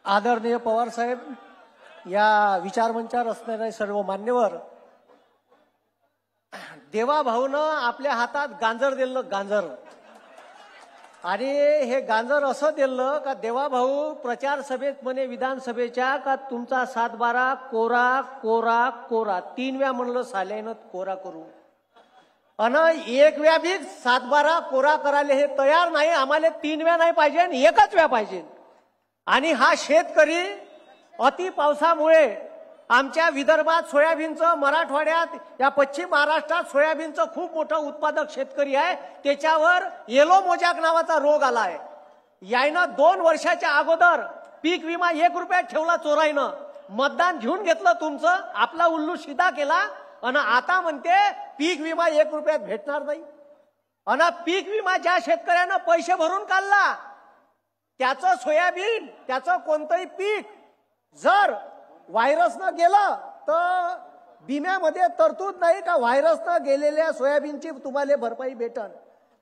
आदरणीय पवार साहेब, या विचारमंचावर असणारे सर्व मान्यवर, देवाभाऊनं आपल्या हातात गांजर दिलं, गांजर. आणि हे गांजर असं दिलं का देवाभाऊ प्रचार सभेत म्हणे विधानसभेच्या का तुमचा 7-12 कोरा कोरा कोरा 3 वेळा म्हणलं साल्यानं कोरा करू. अन 1 वेळा बी 7-12 कोरा करायला हे तयार नाही. आम्हाला 3 वेळा नाही पाहिजे, 1च वेळा पाहिजे. आणि हा शेतकरी अति पावसामुळे आमच्या विदर्भात सोयाबीनचं, मराठवाड्यात या पश्चिम महाराष्ट्रात सोयाबीनचं खूप मोठं उत्पादक शेतकरी आहे. त्याच्यावर येलो मोजॅक नावाचा रोग आलाय. यायनं 2 वर्षाच्या अगोदर पीक विमा 1 रुपयात ठेवला चोराईनं. मतदान घेऊन घेतलं तुमचं, आपला उल्लू शिदा केला आणि आता म्हणते पीक विमा 1 रुपयात भेटणार नाही. आणि पीक विमा ज्या शेतकऱ्यानं पैसे भरून काढला त्याचं सोयाबीन, त्याचं कोणतंही पीक जर व्हायरसनं गेलं तर विम्यामध्ये तरतूद नाही का व्हायरसनं गेलेल्या सोयाबीनची तुम्हाला भरपाई भेटल.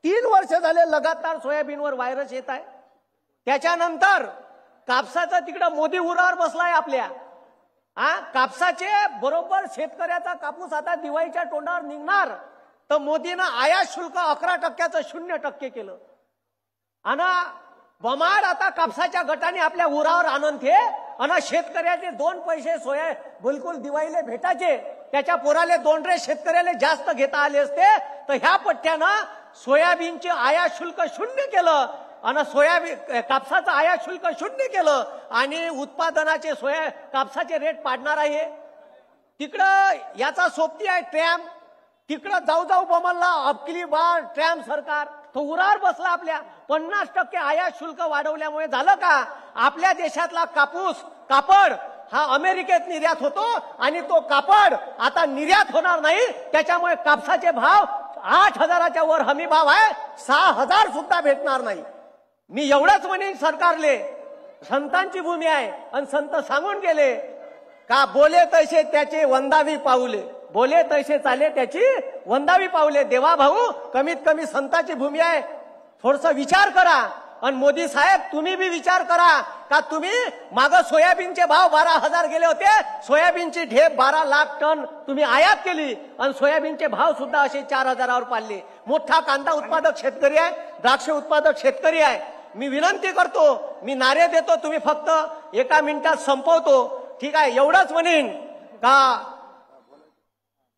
3 वर्ष झाले लगातार सोयाबीनवर व्हायरस येत आहे. त्याच्यानंतर कापसाचं तिकडं मोदी उरावर बसलाय आपल्या. कापसाचे बरोबर शेतकऱ्याचा कापूस आता दिवाळीच्या तोंडावर निघणार तर मोदीनं आयात शुल्क 11% 0% केलं. आणि बमाड आता कापसाच्या गटाने आपल्या उरावर आणून थे आणि शेतकऱ्याचे 2 पैसे सोया बिलकुल दिवाळीला भेटायचे. त्याच्या पोराले 2 रे शेतकऱ्याला जास्त घेता आले असते तर ह्या पट्ट्यानं सोयाबीनचे आयात शुल्क 0 केलं आणि सोयाबीन कापसाचं आयात शुल्क 0 केलं आणि उत्पादनाचे कापसाचे रेट पाडणार आहे. तिकडं याचा सोबती आहे ट्रॅम. तिकडं जाऊ जाऊ बमलला अबकिली बार ट्रॅम सरकार तो उरावर बसला. आपल्या 50% आयात शुल्क वाढवल्यामुळे झालं का आपल्या देशातला कापड हा अमेरिकेत निर्यात होतो आणि तो कापड आता निर्यात होणार नाही. त्याच्यामुळे कापसाचे भाव 8,000च्या वर हमी भाव आहे, 6,000 सुद्धा भेटणार नाही. मी एवढंच म्हणेन सरकारले, संतांची भूमी आहे आणि संत सांगून गेले का बोले तैसे त्याचे वंदावी पाऊले, बोले तैसे चाले त्याची वंदावी पाऊले. देवा भाऊ कमीत कमी संतांची भूमी आहे, थोडसा विचार करा. आणि मोदी साहेब तुम्ही भी विचार करा का तुम्ही माग सोयाबीनचे भाव 12,000 गेले होते. सोयाबीनची ढेप 12 लाख टन तुम्ही आयात केली आणि सोयाबीनचे भाव सुद्धा असे 4,000वर पाडले. मोठा कांदा उत्पादक शेतकरी आहे, द्राक्ष उत्पादक शेतकरी आहे. मी विनंती करतो, मी नारे देतो, तुम्ही फक्त 1 मिनिटात संपवतो. ठीक आहे, एवढंच म्हणेन का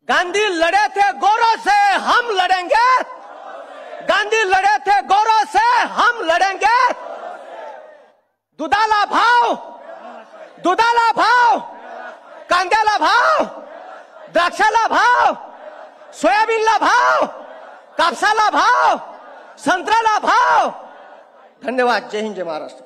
गांधी लड़े थे गौरव से हम लड़ेंगे, गांधी लड़े थे गौरव से हम लड़ेंगे. दुधाला भाव, कांद्याला भाव, द्राक्षाला भाव, सोयाबीनला भाव, कापसाला भाव, संत्र्याला भाव. धन्यवाद. जय हिंद, जय महाराष्ट्र.